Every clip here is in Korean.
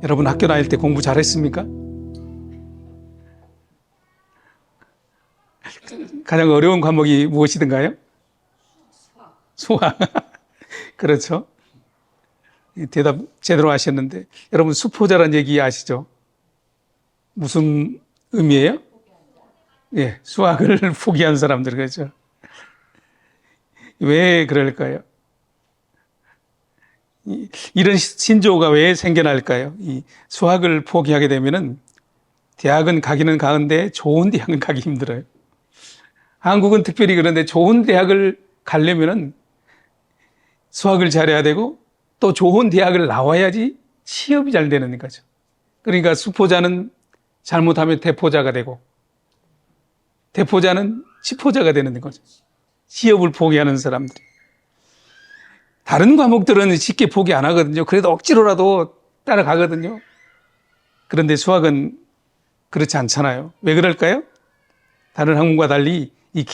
여러분 학교 다닐 때 공부 잘했습니까? 가장 어려운 과목이 무엇이든가요? 수학. 그렇죠. 대답 제대로 하셨는데, 여러분 수포자란 얘기 아시죠? 무슨 의미예요? 예, 수학을 포기한 사람들, 그렇죠. 왜 그럴까요? 이런 신조어가 왜 생겨날까요? 이 수학을 포기하게 되면은 대학은 가기는 가는데 좋은 대학은 가기 힘들어요. 한국은 특별히 그런데 좋은 대학을 가려면은 수학을 잘해야 되고 또 좋은 대학을 나와야지 취업이 잘 되는 거죠. 그러니까 수포자는 잘못하면 대포자가 되고 대포자는 치포자가 되는 거죠. 취업을 포기하는 사람들이. 다른 과목들은 쉽게 포기 안 하거든요. 그래도 억지로라도 따라가거든요. 그런데 수학은 그렇지 않잖아요. 왜 그럴까요? 다른 학문과 달리 이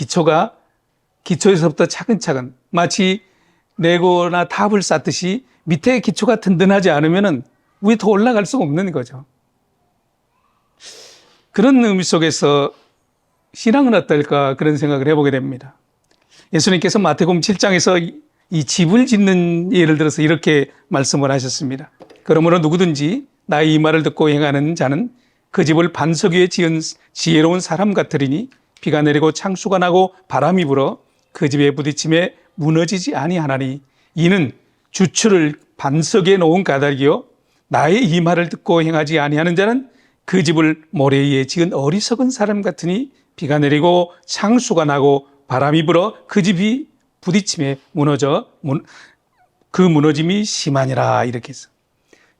기초에서부터 차근차근 마치 레고나 탑을 쌓듯이 밑에 기초가 든든하지 않으면 위에 더 올라갈 수가 없는 거죠. 그런 의미 속에서 신앙은 어떨까 그런 생각을 해보게 됩니다. 예수님께서 마태복음 7장에서 이 집을 짓는 예를 들어서 이렇게 말씀을 하셨습니다. 그러므로 누구든지 나의 이 말을 듣고 행하는 자는 그 집을 반석 위에 지은 지혜로운 사람 같으리니 비가 내리고 창수가 나고 바람이 불어 그 집에 부딪힘에 무너지지 아니하나니 이는 주추를 반석에 놓은 까닭이요 나의 이 말을 듣고 행하지 아니하는 자는 그 집을 모래 위에 지은 어리석은 사람 같으니 비가 내리고 창수가 나고 바람이 불어 그 집이 부딪힘에 무너져 그 무너짐이 심하니라 이렇게 해서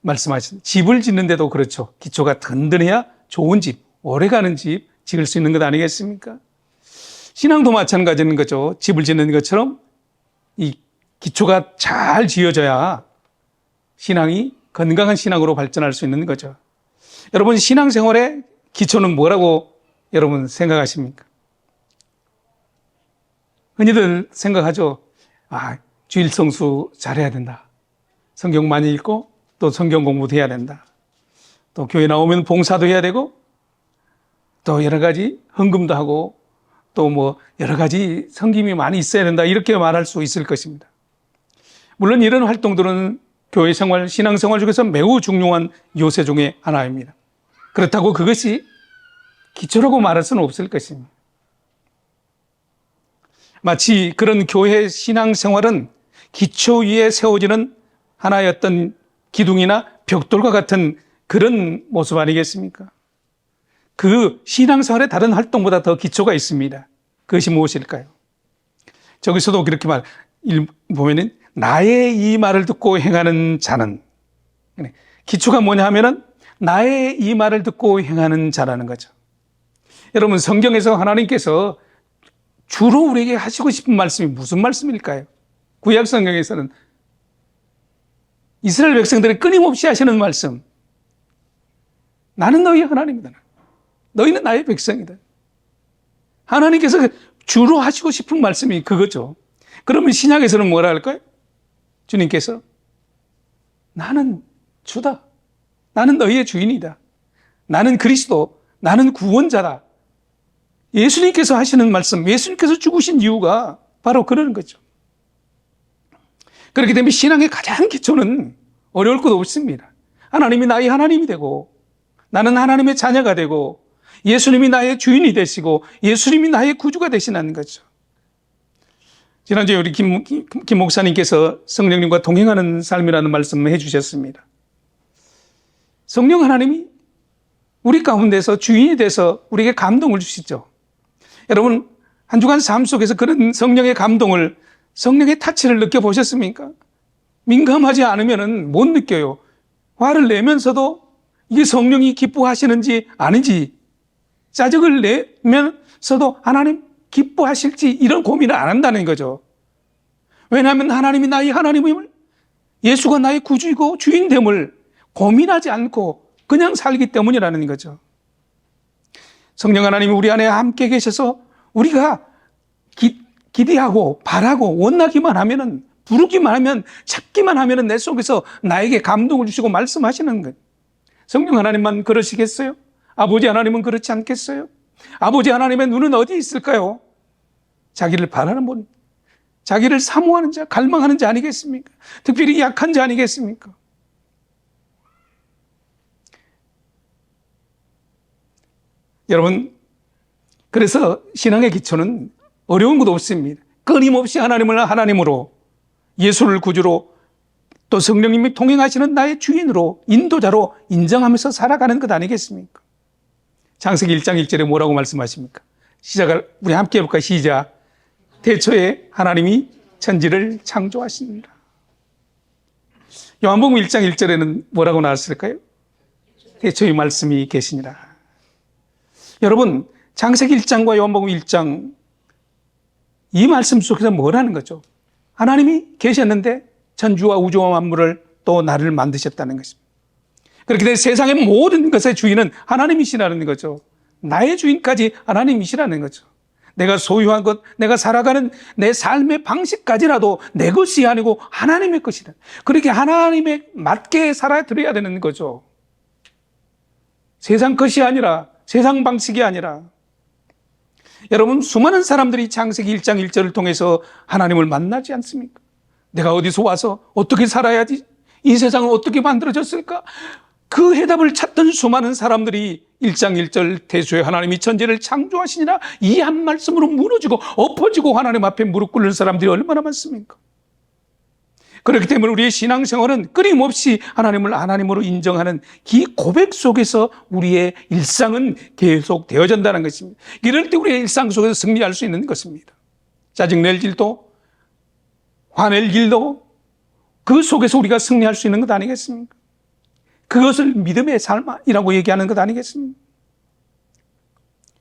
말씀하신 집을 짓는데도 그렇죠. 기초가 든든해야 좋은 집, 오래가는 집 지을 수 있는 것 아니겠습니까? 신앙도 마찬가지인 거죠. 집을 짓는 것처럼 이 기초가 잘 지어져야 신앙이 건강한 신앙으로 발전할 수 있는 거죠. 여러분 신앙생활의 기초는 뭐라고 여러분 생각하십니까? 흔히들 생각하죠. 주일 성수 잘해야 된다. 성경 많이 읽고 또 성경 공부도 해야 된다. 또 교회 나오면 봉사도 해야 되고 또 여러 가지 헌금도 하고 또 뭐 여러 가지 섬김이 많이 있어야 된다. 이렇게 말할 수 있을 것입니다. 물론 이런 활동들은 교회 생활, 신앙 생활 중에서 매우 중요한 요새 중에 하나입니다. 그렇다고 그것이 기초라고 말할 수는 없을 것입니다. 마치 그런 교회 신앙 생활은 기초 위에 세워지는 하나의 어떤 기둥이나 벽돌과 같은 그런 모습 아니겠습니까? 그 신앙생활의 다른 활동보다 더 기초가 있습니다. 그것이 무엇일까요? 저기서도 그렇게 보면은 나의 이 말을 듣고 행하는 자는 기초가 뭐냐 하면은 나의 이 말을 듣고 행하는 자라는 거죠. 여러분 성경에서 하나님께서 주로 우리에게 하시고 싶은 말씀이 무슨 말씀일까요? 구약 성경에서는 이스라엘 백성들이 끊임없이 하시는 말씀. 나는 너희의 하나님이다. 너희는 나의 백성이다. 하나님께서 주로 하시고 싶은 말씀이 그거죠. 그러면 신약에서는 뭐라 할까요? 주님께서 나는 주다. 나는 너희의 주인이다. 나는 그리스도. 나는 구원자다. 예수님께서 하시는 말씀, 예수님께서 죽으신 이유가 바로 그런 거죠. 그렇기 때문에 신앙의 가장 기초는 어려울 것 없습니다. 하나님이 나의 하나님이 되고 나는 하나님의 자녀가 되고 예수님이 나의 주인이 되시고 예수님이 나의 구주가 되시는 거죠. 지난주에 우리 김 목사님께서 성령님과 동행하는 삶이라는 말씀을 해주셨습니다. 성령 하나님이 우리 가운데서 주인이 돼서 우리에게 감동을 주시죠. 여러분 한 주간 삶 속에서 그런 성령의 감동을 성령의 타치를 느껴보셨습니까? 민감하지 않으면 못 느껴요. 화를 내면서도 이게 성령이 기뻐하시는지 아닌지 짜증을 내면서도 하나님 기뻐하실지 이런 고민을 안 한다는 거죠. 왜냐하면 하나님이 나의 하나님임을 예수가 나의 구주이고 주인됨을 고민하지 않고 그냥 살기 때문이라는 거죠. 성령 하나님이 우리 안에 함께 계셔서 우리가 기대하고 바라고 원하기만 하면은 부르기만 하면 찾기만 하면은 내 속에서 나에게 감동을 주시고 말씀하시는 거예요. 성령 하나님만 그러시겠어요? 아버지 하나님은 그렇지 않겠어요? 아버지 하나님의 눈은 어디 있을까요? 자기를 바라는 분, 자기를 사모하는 자, 갈망하는 자 아니겠습니까? 특별히 약한 자 아니겠습니까? 여러분, 그래서 신앙의 기초는 어려운 것 없습니다. 끊임없이 하나님을 하나님으로, 예수를 구주로, 또 성령님이 동행하시는 나의 주인으로, 인도자로 인정하면서 살아가는 것 아니겠습니까? 창세기 1장 1절에 뭐라고 말씀하십니까? 시작을 우리 함께 해볼까요? 시작. 태초에 하나님이 천지를 창조하십니다. 요한복음 1장 1절에는 뭐라고 나왔을까요? 태초에 말씀이 계시니라. 여러분, 창세기 1장과 요한복음 1장 이 말씀 속에서 뭐라는 거죠? 하나님이 계셨는데 천주와 우주와 만물을 또 나를 만드셨다는 것입니다. 그렇게 된 세상의 모든 것의 주인은 하나님이시라는 거죠. 나의 주인까지 하나님이시라는 거죠. 내가 소유한 것, 내가 살아가는 내 삶의 방식까지라도 내 것이 아니고 하나님의 것이다. 그렇게 하나님에 맞게 살아드려야 되는 거죠. 세상 것이 아니라, 세상 방식이 아니라. 여러분, 수많은 사람들이 창세기 1장 1절을 통해서 하나님을 만나지 않습니까? 내가 어디서 와서 어떻게 살아야지? 이 세상은 어떻게 만들어졌을까? 그 해답을 찾던 수많은 사람들이 1장 1절 태초에 하나님이 천지를 창조하시니라 이 한 말씀으로 무너지고 엎어지고 하나님 앞에 무릎 꿇는 사람들이 얼마나 많습니까? 그렇기 때문에 우리의 신앙생활은 끊임없이 하나님을 하나님으로 인정하는 이 고백 속에서 우리의 일상은 계속 되어진다는 것입니다. 이럴 때 우리의 일상 속에서 승리할 수 있는 것입니다. 짜증낼 일도 화낼 일도 그 속에서 우리가 승리할 수 있는 것 아니겠습니까? 그것을 믿음의 삶이라고 얘기하는 것 아니겠습니까?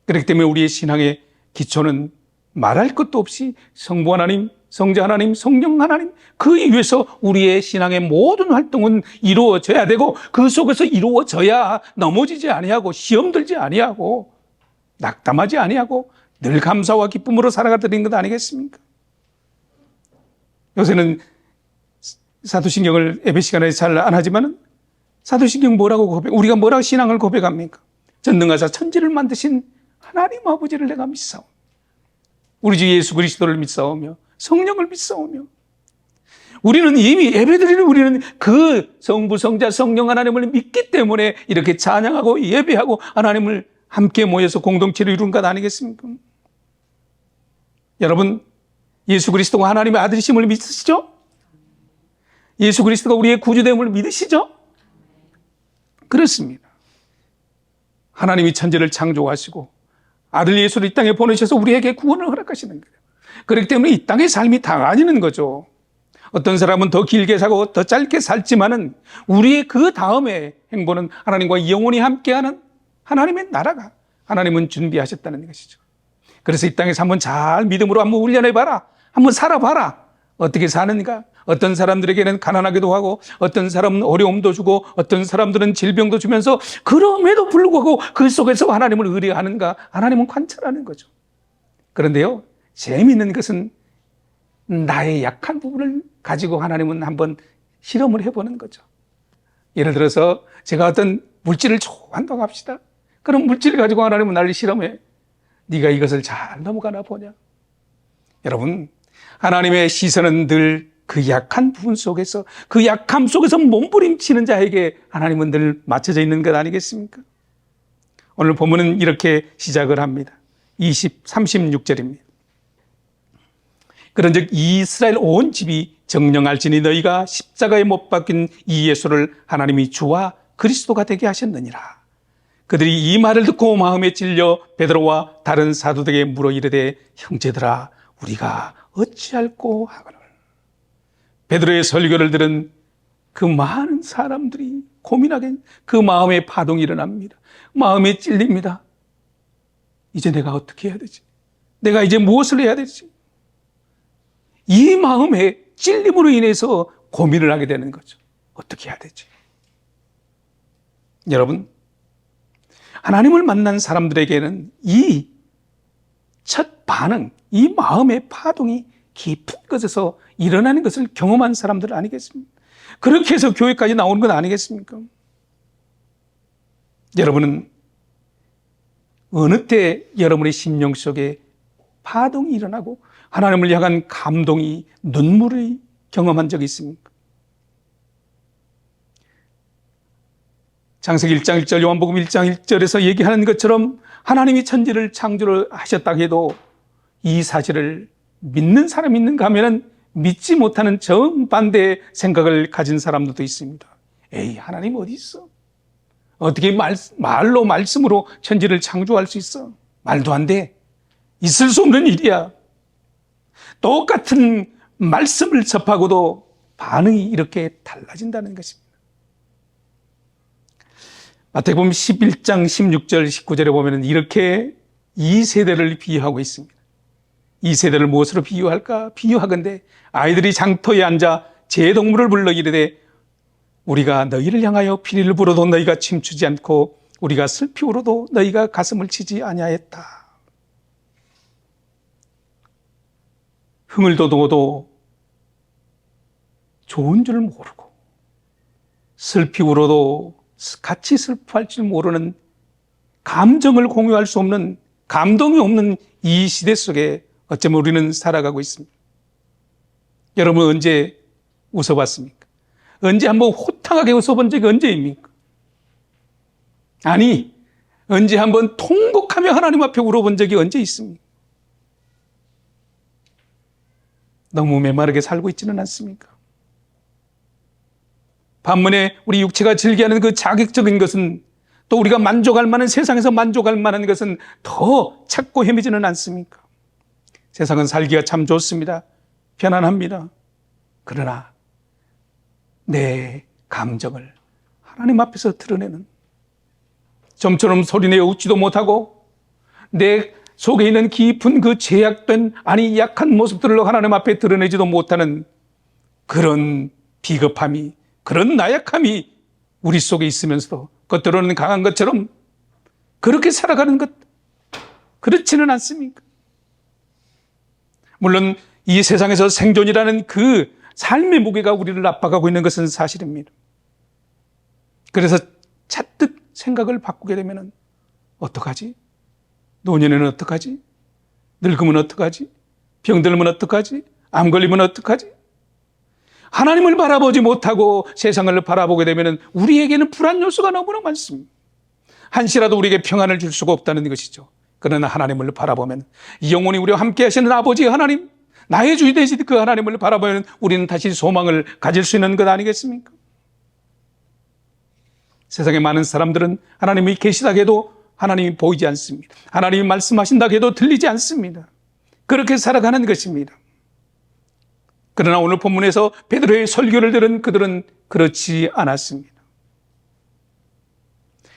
그렇기 때문에 우리의 신앙의 기초는 말할 것도 없이 성부 하나님, 성자 하나님, 성령 하나님 그 위에서 우리의 신앙의 모든 활동은 이루어져야 되고 그 속에서 이루어져야 넘어지지 아니하고 시험 들지 아니하고 낙담하지 아니하고 늘 감사와 기쁨으로 살아가는 것 아니겠습니까? 요새는 사도신경을 예배 시간에 잘 안 하지만은 사도신경 뭐라고 우리가 뭐라고 신앙을 고백합니까? 전능하사 천지를 만드신 하나님 아버지를 내가 믿사오며 우리 주 예수 그리스도를 믿사오며 성령을 믿사오며 우리는 이미 예배드리는 우리는 그 성부 성자 성령 하나님을 믿기 때문에 이렇게 찬양하고 예배하고 하나님을 함께 모여서 공동체를 이룬 것 아니겠습니까? 여러분, 예수 그리스도가 하나님의 아들이심을 믿으시죠? 예수 그리스도가 우리의 구주됨을 믿으시죠? 그렇습니다. 하나님이 천지를 창조하시고 아들 예수를 이 땅에 보내셔서 우리에게 구원을 허락하시는 거예요. 그렇기 때문에 이 땅의 삶이 다 아니는 거죠. 어떤 사람은 더 길게 사고 더 짧게 살지만은 우리의 그 다음에 행보는 하나님과 영원히 함께하는 하나님의 나라가 하나님은 준비하셨다는 것이죠. 그래서 이 땅에서 한번 잘 믿음으로 한번 훈련해봐라. 한번 살아봐라. 어떻게 사는가? 어떤 사람들에게는 가난하기도 하고 어떤 사람은 어려움도 주고 어떤 사람들은 질병도 주면서 그럼에도 불구하고 그 속에서 하나님을 의뢰하는가? 하나님은 관찰하는 거죠. 그런데요, 재미있는 것은 나의 약한 부분을 가지고 하나님은 한번 실험을 해보는 거죠. 예를 들어서 제가 어떤 물질을 좋아한다고 합시다. 그럼 물질을 가지고 하나님은 나를 실험해. 네가 이것을 잘 넘어가나 보냐? 여러분, 하나님의 시선은 늘 그 약한 부분 속에서 그 약함 속에서 몸부림치는 자에게 하나님은 늘 맞춰져 있는 것 아니겠습니까? 오늘 본문은 이렇게 시작을 합니다. 36절입니다. 그런즉 이스라엘 온 집이 정령할지니 너희가 십자가에 못 박힌 이 예수를 하나님이 주와 그리스도가 되게 하셨느니라. 그들이 이 말을 듣고 마음에 찔려 베드로와 다른 사도들에게 물어 이르되 형제들아 우리가 어찌할꼬 하거늘. 베드로의 설교를 들은 그 많은 사람들이 고민하게 그 마음의 파동이 일어납니다. 마음에 찔립니다. 이제 내가 어떻게 해야 되지? 내가 이제 무엇을 해야 되지? 이 마음의 찔림으로 인해서 고민을 하게 되는 거죠. 어떻게 해야 되지? 여러분, 하나님을 만난 사람들에게는 이 첫 반응, 이 마음의 파동이 깊은 곳에서 일어나는 것을 경험한 사람들 아니겠습니까? 그렇게 해서 교회까지 나오는 건 아니겠습니까? 여러분은 어느 때 여러분의 심령 속에 파동이 일어나고 하나님을 향한 감동이, 눈물을 경험한 적이 있습니까? 창세기 1장 1절, 요한복음 1장 1절에서 얘기하는 것처럼 하나님이 천지를 창조를 하셨다고 해도 이 사실을 믿는 사람이 있는가 하면 믿지 못하는 정반대의 생각을 가진 사람들도 있습니다. 에이, 하나님 어디 있어? 어떻게 말로 말씀으로 천지를 창조할 수 있어? 말도 안 돼. 있을 수 없는 일이야. 똑같은 말씀을 접하고도 반응이 이렇게 달라진다는 것입니다. 마태복음 11장 16절 19절에 보면 이렇게 이 세대를 비유하고 있습니다. 이 세대를 무엇으로 비유할까? 비유하건대 아이들이 장터에 앉아 제동물을 불러 이르되 우리가 너희를 향하여 피리를 불어도 너희가 춤추지 않고 우리가 슬피 울어도 너희가 가슴을 치지 아니하였다. 흥을 돋워도 좋은 줄 모르고 슬피 울어도 같이 슬퍼할 줄 모르는 감정을 공유할 수 없는, 감동이 없는 이 시대 속에 어쩌면 우리는 살아가고 있습니다. 여러분 언제 웃어봤습니까? 언제 한번 호탕하게 웃어본 적이 언제입니까? 아니, 언제 한번 통곡하며 하나님 앞에 울어본 적이 언제 있습니까? 너무 메마르게 살고 있지는 않습니까? 반면에 우리 육체가 즐겨하는 그 자극적인 것은, 또 우리가 만족할 만한, 세상에서 만족할 만한 것은 더 찾고 헤매지는 않습니까? 세상은 살기가 참 좋습니다. 편안합니다. 그러나 내 감정을 하나님 앞에서 드러내는, 좀처럼 소리내어 웃지도 못하고 내 속에 있는 깊은 그 제약된, 아니 약한 모습들을 하나님 앞에 드러내지도 못하는 그런 비겁함이, 그런 나약함이 우리 속에 있으면서도 겉으로는 강한 것처럼 그렇게 살아가는 것, 그렇지는 않습니까? 물론 이 세상에서 생존이라는 그 삶의 무게가 우리를 압박하고 있는 것은 사실입니다. 그래서 잔뜩 생각을 바꾸게 되면 어떡하지? 노년에는 어떡하지? 늙으면 어떡하지? 병들면 어떡하지? 암 걸리면 어떡하지? 하나님을 바라보지 못하고 세상을 바라보게 되면 우리에게는 불안 요소가 너무나 많습니다. 한시라도 우리에게 평안을 줄 수가 없다는 것이죠. 그러나 하나님을 바라보면, 영원히 우리와 함께 하시는 아버지 하나님, 나의 주인 되신 그 하나님을 바라보면 우리는 다시 소망을 가질 수 있는 것 아니겠습니까? 세상에 많은 사람들은 하나님이 계시다고 해도 하나님이 보이지 않습니다. 하나님이 말씀하신다고 해도 들리지 않습니다. 그렇게 살아가는 것입니다. 그러나 오늘 본문에서 베드로의 설교를 들은 그들은 그렇지 않았습니다.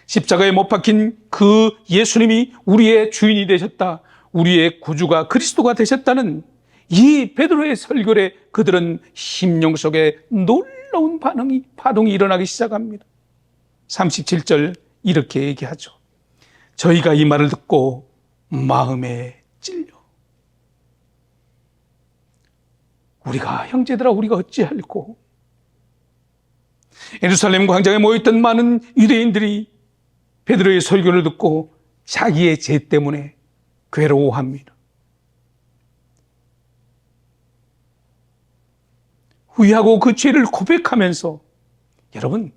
십자가에 못 박힌 그 예수님이 우리의 주인이 되셨다, 우리의 구주가 그리스도가 되셨다는 이 베드로의 설교에 그들은 심령 속에 놀라운 파동이 일어나기 시작합니다. 37절 이렇게 얘기하죠. 저희가 이 말을 듣고 마음에 찔려 우리가 형제들아 우리가 어찌할꼬. 예루살렘 광장에 모였던 많은 유대인들이 베드로의 설교를 듣고 자기의 죄 때문에 괴로워합니다. 후회하고 그 죄를 고백하면서, 여러분,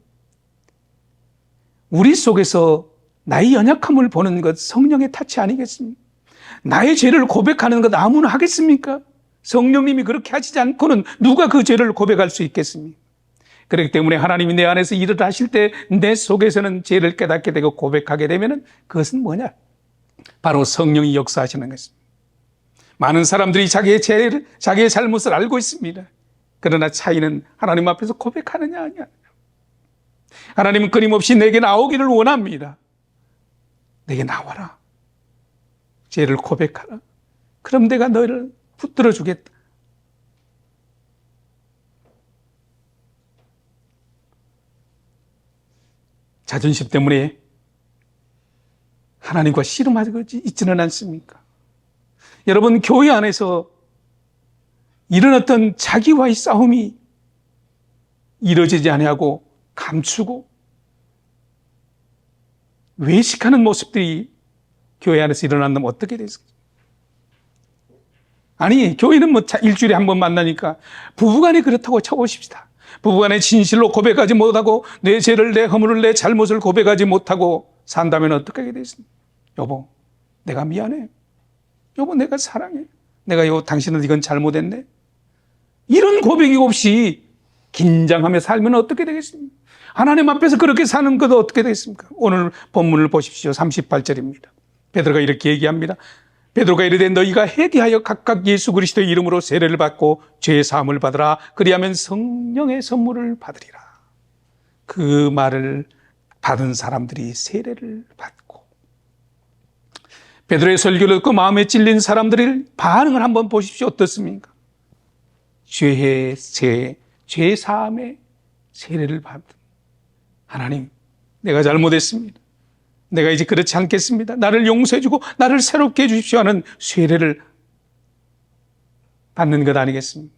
우리 속에서 나의 연약함을 보는 것 성령의 타치 아니겠습니까? 나의 죄를 고백하는 것 아무나 하겠습니까? 성령님이 그렇게 하시지 않고는 누가 그 죄를 고백할 수 있겠습니까? 그렇기 때문에 하나님이 내 안에서 일을 하실 때 내 속에서는 죄를 깨닫게 되고 고백하게 되면 그것은 뭐냐? 바로 성령이 역사하시는 것입니다. 많은 사람들이 자기의 죄를, 자기의 잘못을 알고 있습니다. 그러나 차이는 하나님 앞에서 고백하느냐 아니냐. 하나님은 끊임없이 내게 나오기를 원합니다. 내게 나와라. 죄를 고백하라. 그럼 내가 너를 붙들어 주겠다. 자존심 때문에 하나님과 씨름하고 있지는 않습니까? 여러분, 교회 안에서 이런 어떤 자기와의 싸움이 이루어지지 아니하고 감추고 외식하는 모습들이 교회 안에서 일어난다면 어떻게 되겠습니까? 아니, 교회는 뭐 일주일에 한 번 만나니까 부부간에 그렇다고 쳐보십시다. 부부간에 진실로 고백하지 못하고 내 죄를, 내 허물을, 내 잘못을 고백하지 못하고 산다면 어떻게 하게 되겠습니까? 여보, 내가 미안해. 여보, 내가 사랑해. 내가 당신은 이건 잘못했네. 이런 고백이 없이 긴장하며 살면 어떻게 되겠습니까? 하나님 앞에서 그렇게 사는 것도 어떻게 되겠습니까? 오늘 본문을 보십시오. 38절입니다. 베드로가 이렇게 얘기합니다. 베드로가 이르되 너희가 회개하여 각각 예수 그리스도의 이름으로 세례를 받고 죄 사함을 받으라. 그리하면 성령의 선물을 받으리라. 그 말을 받은 사람들이 세례를 받고, 베드로의 설교를 듣고 마음에 찔린 사람들의 반응을 한번 보십시오. 어떻습니까? 죄 사함의 세례를 받은, 하나님, 내가 잘못했습니다. 내가 이제 그렇지 않겠습니다. 나를 용서해 주고 나를 새롭게 해 주십시오 하는 세례를 받는 것 아니겠습니까?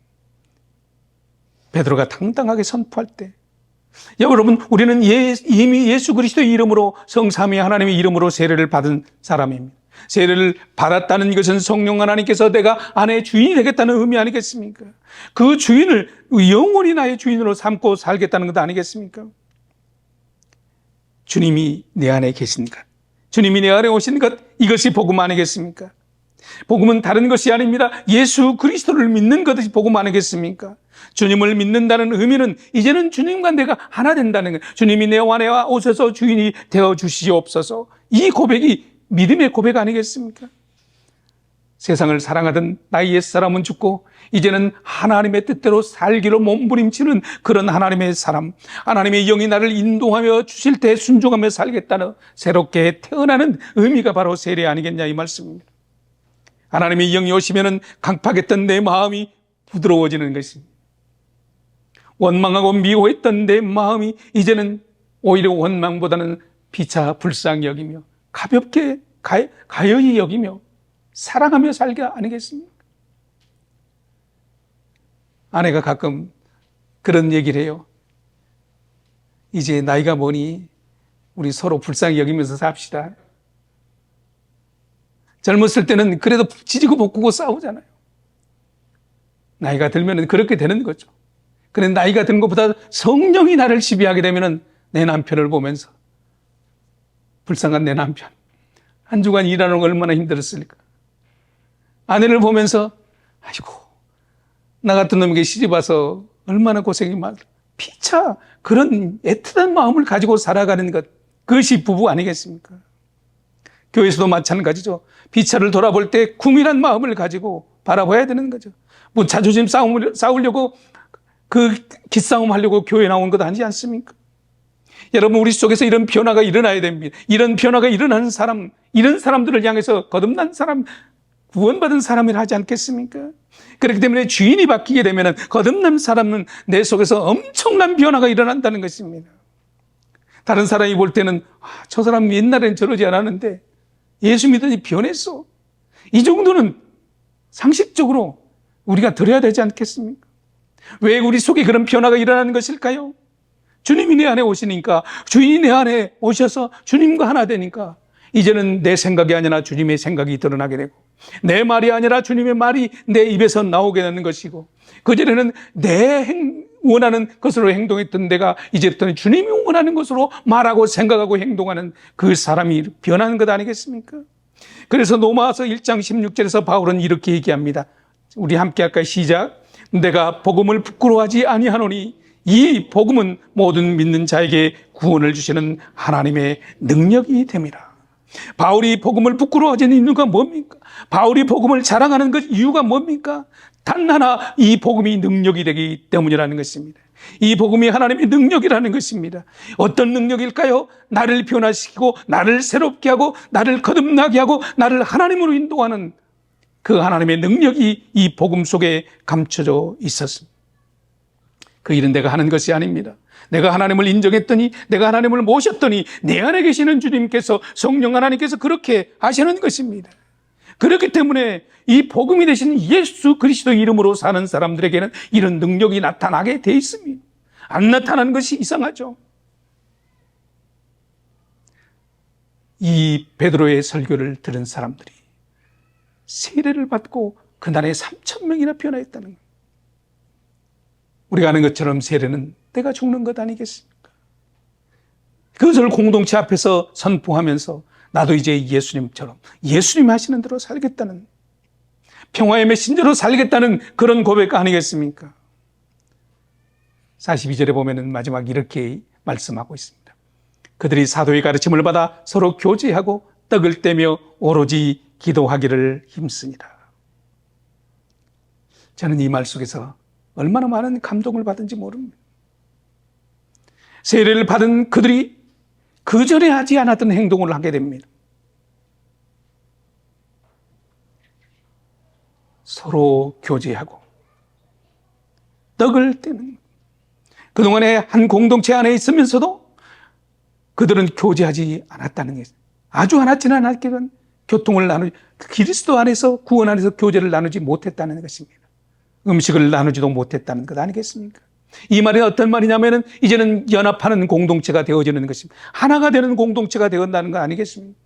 베드로가 당당하게 선포할 때, 여러분, 우리는 이미 예수 그리스도의 이름으로, 성삼위 하나님의 이름으로 세례를 받은 사람입니다. 세례를 받았다는 것은 성령 하나님께서 내가 아내의 주인이 되겠다는 의미 아니겠습니까? 그 주인을 영원히 나의 주인으로 삼고 살겠다는 것 아니겠습니까? 주님이 내 안에 계신 것, 주님이 내 안에 오신 것, 이것이 복음 아니겠습니까? 복음은 다른 것이 아닙니다. 예수 그리스도를 믿는 것이 복음 아니겠습니까? 주님을 믿는다는 의미는 이제는 주님과 내가 하나 된다는 것, 주님이 내 안에 오셔서 주인이 되어 주시옵소서, 이 고백이 믿음의 고백 아니겠습니까? 세상을 사랑하던 나의 옛사람은 죽고 이제는 하나님의 뜻대로 살기로 몸부림치는 그런 하나님의 사람, 하나님의 영이 나를 인도하며 주실 때 순종하며 살겠다는 새롭게 태어나는 의미가 바로 세례 아니겠냐, 이 말씀입니다. 하나님의 영이 오시면은 강팍했던 내 마음이 부드러워지는 것입니다. 원망하고 미워했던 내 마음이 이제는 오히려 원망보다는 피차 불쌍히 여기며 가볍게 가여이 여기며 사랑하며 살게 아니겠습니까? 아내가 가끔 그런 얘기를 해요. 이제 나이가 뭐니 우리 서로 불쌍히 여기면서 삽시다. 젊었을 때는 그래도 지지고 볶고 싸우잖아요. 나이가 들면 그렇게 되는 거죠. 그런데 나이가 든 것보다 성령이 나를 지배하게 되면 내 남편을 보면서, 불쌍한 내 남편, 한 주간 일하는 거 얼마나 힘들었을까. 아내를 보면서 아이고, 나 같은 놈에게 시집 와서 얼마나 고생이 많아. 피차 그런 애틋한 마음을 가지고 살아가는 것, 그것이 부부 아니겠습니까? 교회에서도 마찬가지죠. 피차를 돌아볼 때 궁밀한 마음을 가지고 바라봐야 되는 거죠. 뭐 자존심 싸우려고 그 기싸움 하려고 교회 나온 것 아니지 않습니까? 여러분, 우리 속에서 이런 변화가 일어나야 됩니다. 이런 변화가 일어나는 사람, 이런 사람들을 향해서 거듭난 사람, 구원받은 사람이라 하지 않겠습니까? 그렇기 때문에 주인이 바뀌게 되면 거듭난 사람은 내 속에서 엄청난 변화가 일어난다는 것입니다. 다른 사람이 볼 때는 저 사람 옛날엔 저러지 않았는데 예수 믿더니 변했어. 이 정도는 상식적으로 우리가 들어야 되지 않겠습니까? 왜 우리 속에 그런 변화가 일어나는 것일까요? 주님이 내 안에 오시니까, 주인이 내 안에 오셔서 주님과 하나 되니까 이제는 내 생각이 아니라 주님의 생각이 드러나게 되고, 내 말이 아니라 주님의 말이 내 입에서 나오게 되는 것이고, 그전에는 원하는 것으로 행동했던 내가 이제부터는 주님이 원하는 것으로 말하고 생각하고 행동하는 그 사람이 변하는 것 아니겠습니까? 그래서 로마서 1장 16절에서 바울은 이렇게 얘기합니다. 우리 함께 할까요? 시작. 내가 복음을 부끄러워하지 아니하노니 이 복음은 모든 믿는 자에게 구원을 주시는 하나님의 능력이 됨이라. 바울이 복음을 부끄러워하지 않는 이유가 뭡니까? 바울이 복음을 자랑하는 것 이유가 뭡니까? 단 하나, 이 복음이 능력이 되기 때문이라는 것입니다. 이 복음이 하나님의 능력이라는 것입니다. 어떤 능력일까요? 나를 변화시키고 나를 새롭게 하고 나를 거듭나게 하고 나를 하나님으로 인도하는 그 하나님의 능력이 이 복음 속에 감춰져 있었습니다. 그 일은 내가 하는 것이 아닙니다. 내가 하나님을 인정했더니, 내가 하나님을 모셨더니 내 안에 계시는 주님께서, 성령 하나님께서 그렇게 하시는 것입니다. 그렇기 때문에 이 복음이 되신 예수 그리스도 이름으로 사는 사람들에게는 이런 능력이 나타나게 돼 있습니다. 안 나타나는 것이 이상하죠. 이 베드로의 설교를 들은 사람들이 세례를 받고 그날에 3,000명이나 변화했다는 거예요. 우리가 아는 것처럼 세례는 때가 죽는 것 아니겠습니까? 그것을 공동체 앞에서 선포하면서 나도 이제 예수님처럼 예수님 하시는 대로 살겠다는, 평화의 메신저로 살겠다는 그런 고백 아니겠습니까? 42절에 보면은 마지막 이렇게 말씀하고 있습니다. 그들이 사도의 가르침을 받아 서로 교제하고 떡을 떼며 오로지 기도하기를 힘쓰니라. 저는 이 말 속에서 얼마나 많은 감동을 받은지 모릅니다. 세례를 받은 그들이 그전에 하지 않았던 행동을 하게 됩니다. 서로 교제하고 떡을 떼는, 그동안에 한 공동체 안에 있으면서도 그들은 교제하지 않았다는 게, 아주 않았지는 않았지만 교통을 그리스도 안에서, 구원 안에서 교제를 나누지 못했다는 것입니다. 음식을 나누지도 못했다는 것 아니겠습니까? 이 말이 어떤 말이냐면은 이제는 연합하는 공동체가 되어지는 것입니다. 하나가 되는 공동체가 되어간다는 거 아니겠습니까?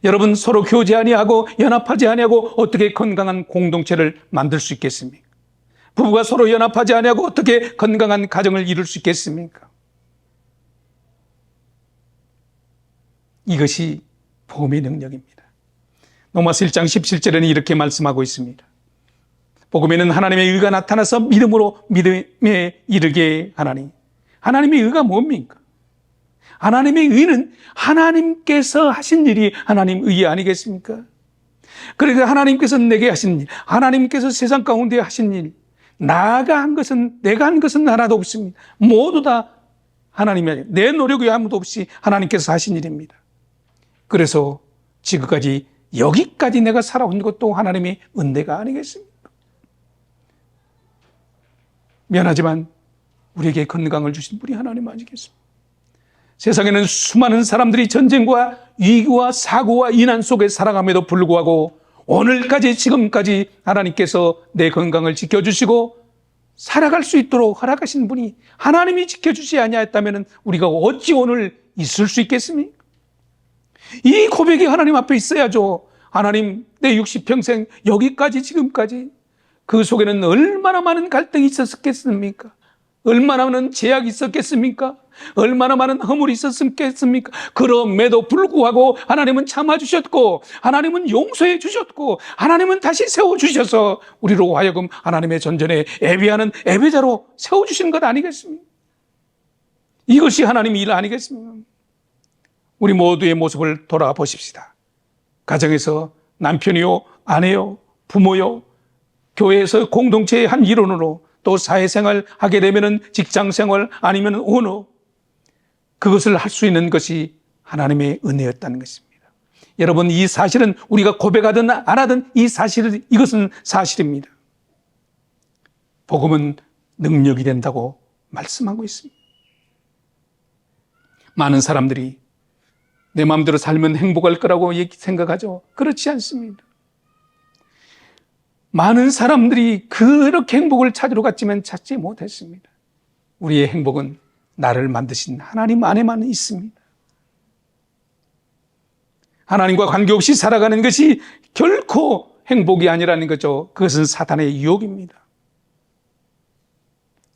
여러분, 서로 교제 아니하고 연합하지 아니하고 어떻게 건강한 공동체를 만들 수 있겠습니까? 부부가 서로 연합하지 아니하고 어떻게 건강한 가정을 이룰 수 있겠습니까? 이것이 복음의 능력입니다. 로마서 1장 17절에는 이렇게 말씀하고 있습니다. 복음에는 하나님의 의가 나타나서 믿음으로 믿음에 이르게 하나니. 하나님의 의가 뭡니까? 하나님의 의는 하나님께서 하신 일이 하나님 의 아니겠습니까? 그러니까 하나님께서 내게 하신 일, 하나님께서 세상 가운데 하신 일, 내가 한 것은 하나도 없습니다. 모두 다 하나님의, 내 노력이 아무도 없이 하나님께서 하신 일입니다. 그래서 지금까지 여기까지 내가 살아온 것도 하나님의 은혜가 아니겠습니까? 미안하지만 우리에게 건강을 주신 분이 하나님 아니겠습니까? 세상에는 수많은 사람들이 전쟁과 위기와 사고와 이난 속에 살아감에도 불구하고 오늘까지 지금까지 하나님께서 내 건강을 지켜주시고 살아갈 수 있도록 허락하신 분이 하나님이 지켜주지 아니하였다면 우리가 어찌 오늘 있을 수 있겠습니까? 이 고백이 하나님 앞에 있어야죠. 하나님, 내 60평생 여기까지 지금까지 그 속에는 얼마나 많은 갈등이 있었겠습니까? 얼마나 많은 제약이 있었겠습니까? 얼마나 많은 허물이 있었겠습니까? 그럼에도 불구하고 하나님은 참아주셨고, 하나님은 용서해 주셨고, 하나님은 다시 세워주셔서 우리로 하여금 하나님의 전전에 예배하는 예배자로 세워주신 것 아니겠습니까? 이것이 하나님의 일 아니겠습니까? 우리 모두의 모습을 돌아보십시다. 가정에서 남편이요, 아내요, 부모요, 교회에서 공동체의 한 일원으로, 또 사회생활 하게 되면은 직장생활 아니면 언어, 그것을 할 수 있는 것이 하나님의 은혜였다는 것입니다. 여러분, 이 사실은 우리가 고백하든 안 하든 이것은 사실입니다. 복음은 능력이 된다고 말씀하고 있습니다. 많은 사람들이 내 마음대로 살면 행복할 거라고 생각하죠. 그렇지 않습니다. 많은 사람들이 그렇게 행복을 찾으러 갔지만 찾지 못했습니다. 우리의 행복은 나를 만드신 하나님 안에만 있습니다. 하나님과 관계없이 살아가는 것이 결코 행복이 아니라는 거죠. 그것은 사탄의 유혹입니다.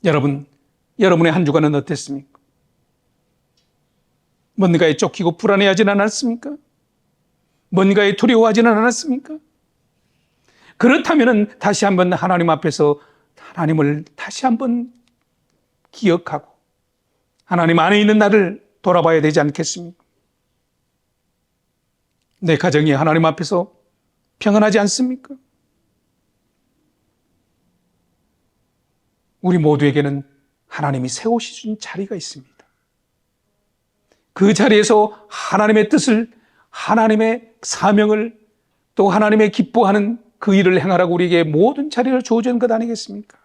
여러분의 한 주간은 어땠습니까? 뭔가에 쫓기고 불안해하지는 않았습니까? 뭔가에 두려워하지는 않았습니까? 그렇다면 다시 한번 하나님 앞에서 하나님을 다시 한번 기억하고 하나님 안에 있는 나를 돌아봐야 되지 않겠습니까? 내 가정이 하나님 앞에서 평안하지 않습니까? 우리 모두에게는 하나님이 세우신 자리가 있습니다. 그 자리에서 하나님의 뜻을, 하나님의 사명을, 또 하나님의 기뻐하는 그 일을 행하라고 우리에게 모든 자리를 주어준 것 아니겠습니까?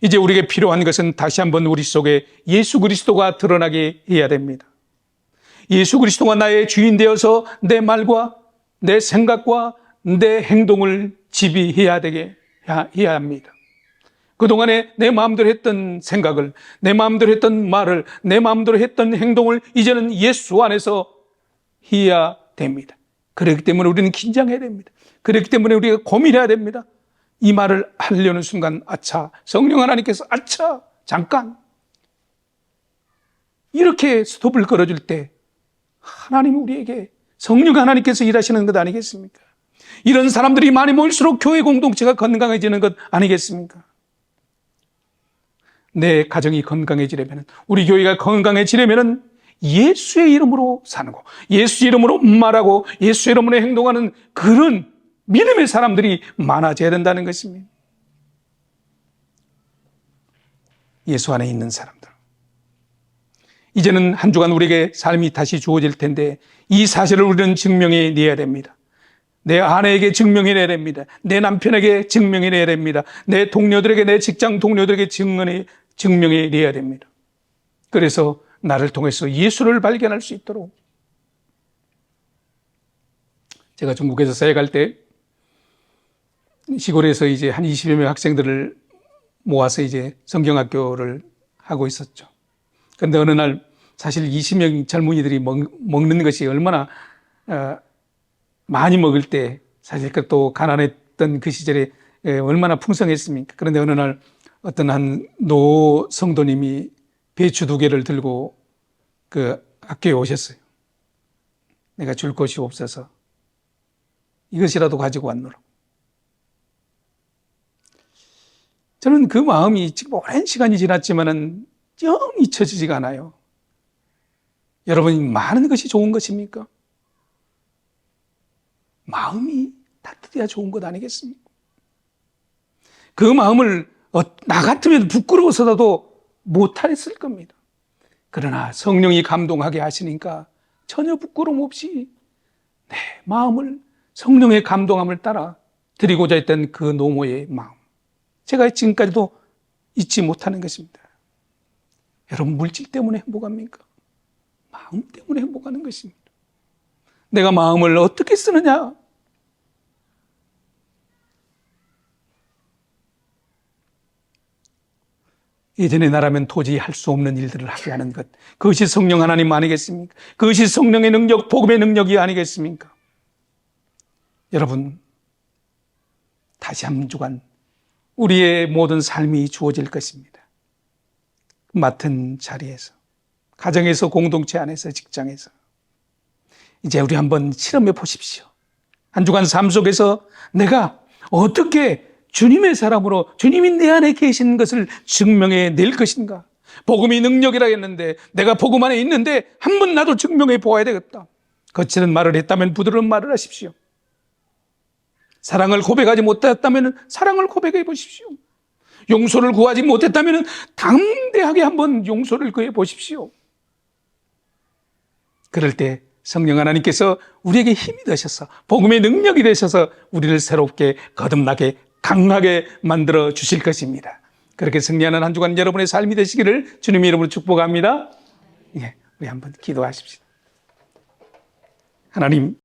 이제 우리에게 필요한 것은 다시 한번 우리 속에 예수 그리스도가 드러나게 해야 됩니다. 예수 그리스도가 나의 주인 되어서 내 말과 내 생각과 내 행동을 지배해야 합니다. 그동안에 내 마음대로 했던 생각을, 내 마음대로 했던 말을, 내 마음대로 했던 행동을 이제는 예수 안에서 해야 됩니다. 그렇기 때문에 우리는 긴장해야 됩니다. 그렇기 때문에 우리가 고민해야 됩니다. 이 말을 하려는 순간 아차, 성령 하나님께서 아차, 잠깐 이렇게 스톱을 걸어줄 때 하나님이 우리에게, 성령 하나님께서 일하시는 것 아니겠습니까? 이런 사람들이 많이 모일수록 교회 공동체가 건강해지는 것 아니겠습니까? 내 가정이 건강해지려면, 우리 교회가 건강해지려면 예수의 이름으로 사는 거, 예수 이름으로 말하고 예수 이름으로 행동하는 그런 믿음의 사람들이 많아져야 된다는 것입니다. 예수 안에 있는 사람들. 이제는 한 주간 우리에게 삶이 다시 주어질 텐데 이 사실을 우리는 증명해 내야 됩니다. 내 아내에게 증명해내야 됩니다. 내 남편에게 증명해내야 됩니다. 내 동료들에게, 내 직장 동료들에게 증명해내야 됩니다. 그래서 나를 통해서 예수를 발견할 수 있도록. 제가 중국에서 사역할 때 시골에서 이제 한 20여 명 학생들을 모아서 이제 성경학교를 하고 있었죠. 그런데 어느 날 사실 20명 젊은이들이 먹는 것이 얼마나 많이 먹을 때, 사실 또 가난했던 그 시절에 얼마나 풍성했습니까? 그런데 어느 날 어떤 한 노 성도님이 배추 2개를 들고 그 학교에 오셨어요. 내가 줄 것이 없어서 이것이라도 가지고 왔노라. 저는 그 마음이 지금 오랜 시간이 지났지만은 영 잊혀지지가 않아요. 여러분이 많은 것이 좋은 것입니까? 마음이 따뜻해야 좋은 것 아니겠습니까? 그 마음을 나 같으면 부끄러워서라도 못했을 겁니다. 그러나 성령이 감동하게 하시니까 전혀 부끄러움 없이 내 마음을, 성령의 감동함을 따라 드리고자 했던 그 노모의 마음, 제가 지금까지도 잊지 못하는 것입니다. 여러분, 물질 때문에 행복합니까? 마음 때문에 행복하는 것입니다. 내가 마음을 어떻게 쓰느냐? 예전의 나라면 도저히 할 수 없는 일들을 하게 하는 것, 그것이 성령 하나님 아니겠습니까? 그것이 성령의 능력, 복음의 능력이 아니겠습니까? 여러분, 다시 한 주간 우리의 모든 삶이 주어질 것입니다. 맡은 자리에서, 가정에서, 공동체 안에서, 직장에서. 이제 우리 한번 실험해 보십시오. 한 주간 삶 속에서 내가 어떻게 주님의 사람으로, 주님이 내 안에 계신 것을 증명해 낼 것인가? 복음이 능력이라 했는데, 내가 복음 안에 있는데 한번 나도 증명해 보아야 되겠다. 거칠은 말을 했다면 부드러운 말을 하십시오. 사랑을 고백하지 못했다면 사랑을 고백해 보십시오. 용서를 구하지 못했다면 담대하게 한번 용서를 구해 보십시오. 그럴 때 성령 하나님께서 우리에게 힘이 되셔서, 복음의 능력이 되셔서 우리를 새롭게, 거듭나게, 강하게 만들어 주실 것입니다. 그렇게 승리하는 한 주간 여러분의 삶이 되시기를 주님의 이름으로 축복합니다. 예, 우리 한번 기도하십시다. 하나님,